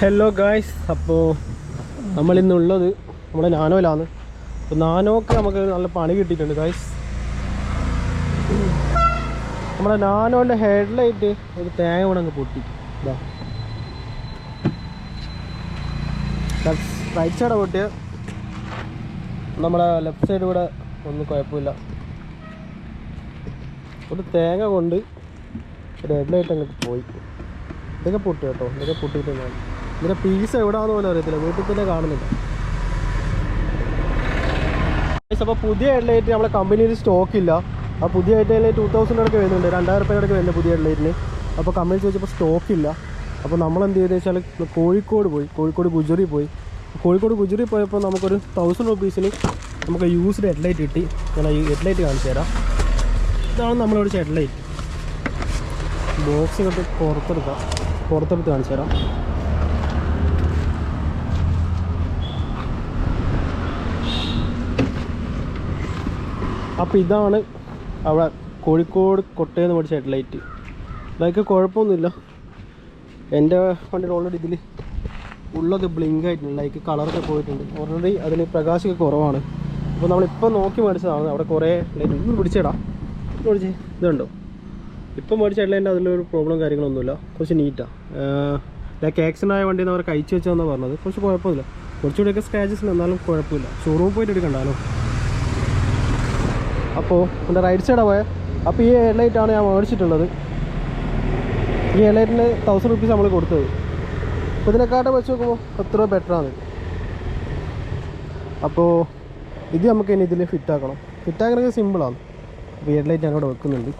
Hello guys, അപ്പോൾ നമ്മളിന്നുള്ളത് നമ്മുടെ നാനോയിലാണ്. അപ്പോൾ നാനോക്ക് നമുക്ക് നല്ല പണി കിട്ടിയിട്ടുണ്ട് ഗായ്സ്. നമ്മുടെ നാനോൻ്റെ ഹെഡ്ലൈറ്റ് ഒരു തേങ്ങ കൂടെ അങ്ങ് പൊട്ടി. ഇതാ റൈറ്റ് സൈഡ് പൊട്ടിയ, നമ്മുടെ ലെഫ്റ്റ് സൈഡ് കൂടെ ഒന്നും കുഴപ്പമില്ല. ഒരു തേങ്ങ കൊണ്ട് ഒരു ഹെഡ്ലൈറ്റ് അങ്ങോട്ട് പോയി. ഇതൊക്കെ പൊട്ടി കേട്ടോ, ഇതൊക്കെ പൊട്ടിയിട്ടാണ്. ഇതിൻ്റെ പീസ് എവിടെയാണെന്ന് പോലും അറിയത്തില്ല, വീട്ടിൽ തന്നെ കാണുന്നില്ല. അപ്പോൾ പുതിയ ഹെഡ്ലൈറ്റ് നമ്മുടെ കമ്പനിയിൽ സ്റ്റോക്കില്ല. ആ പുതിയ ഹെഡ്ലൈറ്റ് 2000 ഒക്കെ വരുന്നുണ്ട്, 2000 രൂപയൊക്കെ വരുന്നത് പുതിയ ഹെഡ്ലൈറ്റിന്. അപ്പോൾ കമ്പനി ചോദിച്ചപ്പോൾ സ്റ്റോക്കില്ല. അപ്പോൾ നമ്മളെന്ത് ചെയ്തെന്ന് വെച്ചാൽ കോഴിക്കോട് പോയി, ഗുജറി പോയി. കോഴിക്കോട് ഗുജറി പോയപ്പോൾ നമുക്കൊരു 1000 രൂപീസിന് നമുക്ക് യൂസ്ഡ് ഹെഡ്ലൈറ്റ് കിട്ടി. ഞാൻ ഈ ഹെഡ്ലൈറ്റ് കാണിച്ചു തരാം. ഇതാണ് നമ്മളോട് ഹെഡ്ലൈറ്റ്. ബോക്സ് ഇങ്ങോട്ട് പുറത്തെടുത്ത് കാണിച്ചു തരാം. അപ്പോൾ ഇതാണ് അവിടെ കോഴിക്കോട് കൊട്ടയെന്ന് മേടിച്ച ഹെഡ്ലൈറ്റ്. ഇതൊക്കെ കുഴപ്പമൊന്നുമില്ല. എൻ്റെ വണ്ടിയിൽ ഓൾറെഡി ഇതിൽ ഉള്ളത് ബ്ലിങ്ക് ആയിട്ടുണ്ട്, ലൈക്ക് കളറൊക്കെ പോയിട്ടുണ്ട്. ഓൾറെഡി അതിന് പ്രകാശമൊക്കെ കുറവാണ്. അപ്പോൾ നമ്മളിപ്പോൾ നോക്കി മേടിച്ചതാണ്. അവിടെ കുറേ ലൈറ്റ് ഇത് പിടിച്ചേടാ, പിടിച്ചേ, ഇതുണ്ടോ ഇപ്പം മേടിച്ച ഹെഡ്ലൈറ്റിൻ്റെ അതിലൊരു പ്രോബ്ലം കാര്യങ്ങളൊന്നുമില്ല. കുറച്ച് നീറ്റാണ്. ലൈക്ക് ആക്സിഡൻ്റ് ആയ വണ്ടിയിൽ നിന്ന് അവർ കഴിച്ച് വെച്ചതെന്നാണ് പറഞ്ഞത്. കുറച്ച് കുഴപ്പമില്ല, കുറച്ചുകൂടെയൊക്കെ സ്ക്രാച്ചസ് എന്നാലും കുഴപ്പമില്ല. ഷോറൂമിൽ പോയിട്ട് എടുക്കണ്ടല്ലോ. അപ്പോൾ എൻ്റെ റൈറ്റ് സൈഡാണ് പോയത്. അപ്പോൾ ഈ ഹെഡ്ലൈറ്റാണ് ഞാൻ മേടിച്ചിട്ടുള്ളത്. ഈ ഹെഡ്ലൈറ്റിന് 1000 രൂപീസ് നമ്മൾ കൊടുത്തത്. അപ്പോൾ ഇതിനെക്കാട്ടും വെച്ച് നോക്കുമ്പോൾ എത്ര ബെറ്ററാണ്. അപ്പോൾ ഇത് നമുക്ക് ഇനി ഇതിൽ ഫിറ്റാക്കണം. ഫിറ്റാക്കണമെങ്കിൽ സിമ്പിളാണ്. അപ്പോൾ ഈ ഹെഡ്ലൈറ്റ് ഞാനിവിടെ വെക്കുന്നുണ്ട്.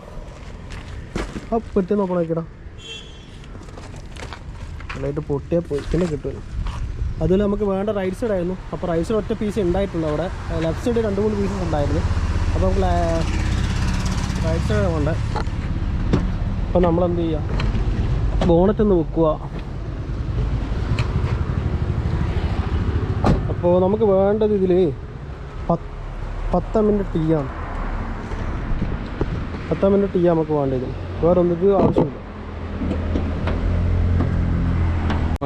ആ പെട്ടി നോക്കണം, നോക്കിടാ. ഹെഡ്ലൈറ്റ് പൊട്ടിയാൽ പോയി പിന്നെ കിട്ടുമല്ലോ. അതുപോലെ നമുക്ക് വേണ്ട റൈറ്റ് സൈഡ് ആയിരുന്നു. അപ്പോൾ റൈറ്റ് സൈഡ് ഒറ്റ പീസ് ഉണ്ടായിട്ടുള്ളൂ. അവിടെ ലെഫ്റ്റ് സൈഡ് 2-3 പീസസ് ഉണ്ടായിരുന്നു. അപ്പോൾ നമുക്ക് റൈറ്റ് സൈഡ് കൊണ്ട് അപ്പോൾ നമ്മളെന്ത് ചെയ്യുക, ബോണറ്റ് ഒന്ന് വെക്കുക. അപ്പോൾ നമുക്ക് വേണ്ടത് ഇതിൽ 10 മിനിറ്റ് ടീ ആണ്. 10 മിനിറ്റ് ടീ നമുക്ക് വേണ്ടത്, വേറെ ഒന്നിട്ട് ആവശ്യമില്ല.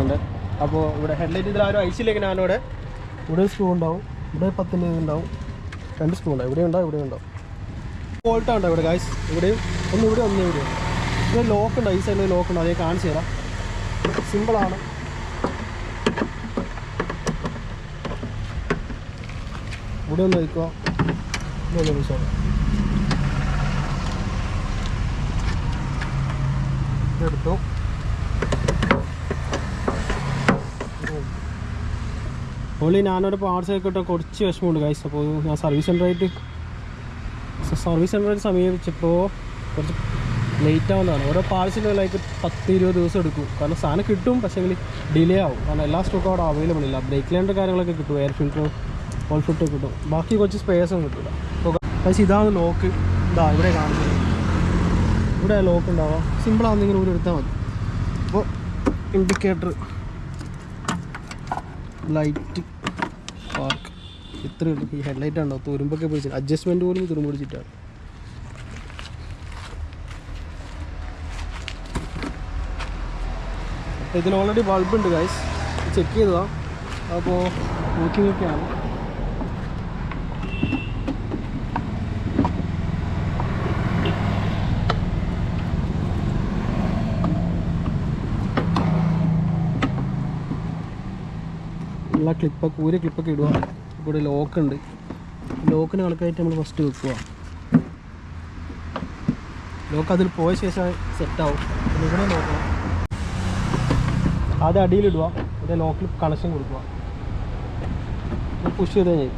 ഉണ്ട്. അപ്പോൾ ഇവിടെ ഹെഡ്ലൈറ്റ് ഇതിൽ ആരും ഐസിലേക്ക് ഞാനിവിടെ ഇവിടെ സ്ക്രൂ ഉണ്ടാവും, ഇവിടെ 10 ഉണ്ടാവും, 2 സ്ക്രൂ ഉണ്ടാവും, ഇവിടെ ഉണ്ടാവും, ഇവിടെ ഉണ്ടാവും. ബോൾട്ടാണ് ഇവിടെ ഗായ്സ്. ഇവിടെയും ഒന്ന് ഇവിടെ ഒന്ന് ഇവിടെയും. ഇവിടെ ലോക്ക് ഉണ്ട്, ഈ സൈഡിൽ ലോക്ക് ഉണ്ട്. അതേ കാണിച്ചു തരാം. സിമ്പിളാണ്. ഇവിടെ ഒന്ന് വയ്ക്കുക, ഇതൊന്ന് വിളിച്ചോളാം. ഇതെടുത്തു. ഓൺലി ഞാനൊരു പാർട്സ് ആയിക്കോട്ടെ കുറച്ച് വിഷമമുണ്ട് ഗൈസ്. അപ്പോൾ ഞാൻ സർവീസ് സെൻ്ററായിട്ട് സമീപിച്ചപ്പോൾ കുറച്ച് ലേറ്റ് ആവുന്നതാണ്. ഓരോ പാർട്സിന് ലൈക്ക് 10-20 ദിവസം എടുക്കും. കാരണം സാധനം കിട്ടും, പക്ഷേ ഡിലേ ആവും. കാരണം എല്ലാ സ്റ്റോക്കും അവിടെ അവൈലബിൾ ഇല്ല. ബ്രേക്ക് ലൈൻ്റെ കാര്യങ്ങളൊക്കെ കിട്ടും, എയർ ഫിൽറ്ററും ഓൾ ഫിൽറ്ററും കിട്ടും. ബാക്കി കുറച്ച് സ്പേസും കിട്ടില്ല. അപ്പോൾ പക്ഷേ ഇതാണ് ലോക്ക്. ഇതാ ഇവിടെ കാണിച്ചത്, ഇവിടെ ലോക്ക് ഉണ്ടാവാം. സിമ്പിളാണെന്നെങ്കിൽ ഇവിടെ എടുത്താൽ മതി. അപ്പോൾ ഇൻഡിക്കേറ്റർ, ലൈറ്റ്, പാർക്ക്, ഇത്രയേ ഉള്ളൂ. ഈ ഹെഡ്ലൈറ്റ് ഉണ്ടോ തുരുമ്പൊക്കെ പിടിച്ചിട്ട്, അഡ്ജസ്റ്റ്മെൻറ്റ് പോലും തുരുമ്പ് പിടിച്ചിട്ടാണ്. ഇതിൽ ഓൾറെഡി ബൾബുണ്ട് ഗൈസ്, ചെക്ക് ചെയ്തതാണ്. അപ്പോൾ നോക്കിയൊക്കെയാണ്. ഉള്ള ക്ലിപ്പൊക്കെ ക്ലിപ്പൊക്കെ ഇടുക. ഇവിടെ ലോക്കുണ്ട്. ലോക്കിന് കണക്കായിട്ട് നമ്മൾ ഫസ്റ്റ് വെക്കുക. ലോക്ക് അതിൽ പോയ ശേഷം സെറ്റാവും. പിന്നെ ഇവിടെ നോക്കണം. ആദ്യം അടിയിലിടുക, ഇവിടെ ലോക്കിൽ കണക്ഷൻ കൊടുക്കുക, പുഷ് ചെയ്ത് കഴിഞ്ഞാൽ.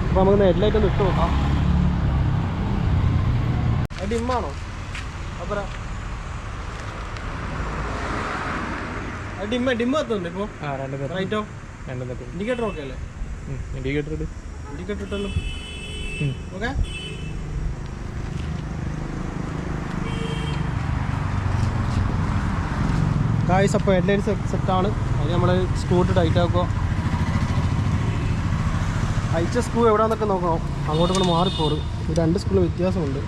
അപ്പോൾ നമുക്ക് ഹെഡ്ലൈറ്റ് ഒന്ന് ഇട്ട് നോക്കാം. ഡിമ്മാണോ? അപ്പോൾ ഡിമ്മ എത്തുന്നുണ്ട് ഇപ്പോൾ. റൈറ്റോ ഇൻഡിക്കേറ്റർ ഓക്കെ അല്ലേ? ഇൻഡിക്കേറ്റർ ഇട്ടല്ലോ. ഓക്കെ. ഗായ്സ്, അപ്പോൾ ഹെഡ്ലൈറ്റ് സെറ്റാണ്. അതിന് നമ്മൾ സ്ക്രൂ ഇട്ട് ടൈറ്റ് ആക്കുക. അയച്ച സ്ക്രൂ എവിടെയാണെന്നൊക്കെ നോക്കണം. അങ്ങോട്ടും ഇങ്ങോട്ട് മാറിപ്പോറും. ഈ 2 സ്ക്രൂ വ്യത്യാസമുണ്ട്.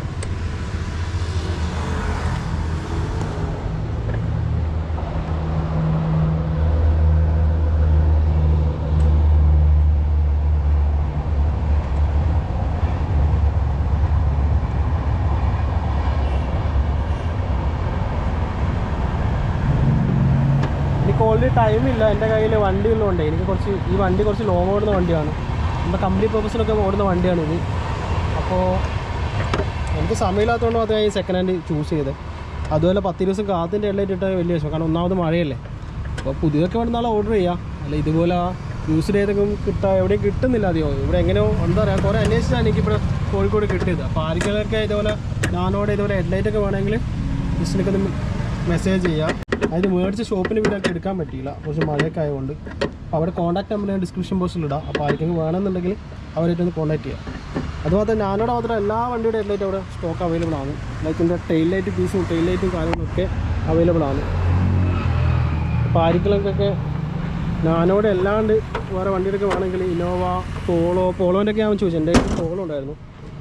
ഓൾറെഡി ടൈമില്ല, എൻ്റെ കയ്യിൽ വണ്ടി ഉള്ളതുകൊണ്ട്. എനിക്ക് ഈ വണ്ടി കുറച്ച് ലോങ് ഓടുന്ന വണ്ടിയാണ്, നമ്മുടെ കമ്പനി പർപ്പസിനൊക്കെ ഓടുന്ന വണ്ടിയാണിത്. അപ്പോൾ എനിക്ക് സമയമില്ലാത്തതുകൊണ്ട് മാത്രമേ ഈ സെക്കൻഡ് ഹാൻഡ് ചൂസ് ചെയ്തത്. അതുപോലെ 10 ദിവസം കാത്തിൻ്റെ ഹെഡ്ലൈറ്റ് ഇട്ടാൽ വലിയ വിഷമം, കാരണം ഒന്നാമത് മഴയല്ലേ. അപ്പോൾ പുതിയതൊക്കെ വേണ്ട നാളെ ഓർഡർ ചെയ്യാം. അല്ല ഇതുപോലെ യൂസ്ഡ് ചെയ്തൊക്കെ എവിടെയും കിട്ടുന്നില്ല അധികം. ഇവിടെ എങ്ങനെയോ എന്താ പറയുക, കുറേ അന്വേഷിച്ചാണ് എനിക്കിവിടെ കോഴിക്കോട് കിട്ടിയത്. അപ്പോൾ ആർക്കെങ്കിലൊക്കെ ഇതുപോലെ ഞാനോടെ ഇതുപോലെ ഹെഡ്ലൈറ്റൊക്കെ വേണമെങ്കിൽ ജസ്റ്റിനൊക്കെ ഒന്ന് മെസ്സേജ് ചെയ്യാം. അതിന് മേടിച്ച ഷോപ്പിന് വീടൊക്കെ എടുക്കാൻ പറ്റിയില്ല, കുറച്ച് മഴയൊക്കെ ആയതുകൊണ്ട്. അപ്പോൾ അവിടെ കോൺടാക്ട് നമ്പർ ഞാൻ ഡിസ്ക്രിപ്ഷൻ ബോക്സിൽ ഇടാം. അപ്പോൾ ആർക്കെങ്കിലും വേണമെന്നുണ്ടെങ്കിൽ അവരായിട്ടൊന്ന് കോൺടാക്ട് ചെയ്യാം. അതുമാത്രം ഞാനോട് മാത്രം എല്ലാ വണ്ടിയുടെ ഹെഡ്ലൈറ്റ് അവിടെ സ്റ്റോക്ക് അവൈലബിൾ ആണ്. ലൈക്ക് എൻ്റെ ടെയിൽ ലൈറ്റ് പീസും ടെയിൽ ലൈറ്റും കാര്യങ്ങളൊക്കെ അവൈലബിൾ ആണ്. അപ്പോൾ ആർക്കെങ്കിലൊക്കെ ഞാനോട് അല്ലാണ്ട് വേറെ വണ്ടിയൊക്കെ വേണമെങ്കിൽ ഇന്നോവ, പോളോൻ്റെ ഒക്കെ ഞാൻ ചോദിച്ചു. എൻ്റെ പോളോ ഉണ്ടായിരുന്നു.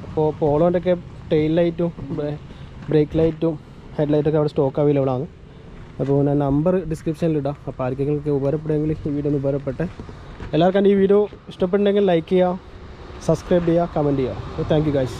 അപ്പോൾ പോളോൻ്റെ ഒക്കെ ടെയിൽ ലൈറ്റും ബ്രേക്ക് ലൈറ്റും ഹെഡ്ലൈറ്റൊക്കെ അവിടെ സ്റ്റോക്ക് അവൈലബിൾ ആണ്. അപ്പോൾ ഞാൻ നമ്പർ ഡിസ്ക്രിപ്ഷനിലിടാം. അപ്പോൾ ആർക്കെങ്കിലൊക്കെ ഉപകാരപ്പെടുമെങ്കിൽ ഈ വീഡിയോ ഒന്ന് ഉപകാരപ്പെട്ടെ. എല്ലാവർക്കും ഈ വീഡിയോ ഇഷ്ടപ്പെട്ടുണ്ടെങ്കിൽ ലൈക്ക് ചെയ്യുക, സബ്സ്ക്രൈബ് ചെയ്യുക, കമൻറ്റ് ചെയ്യുക. Thank you guys.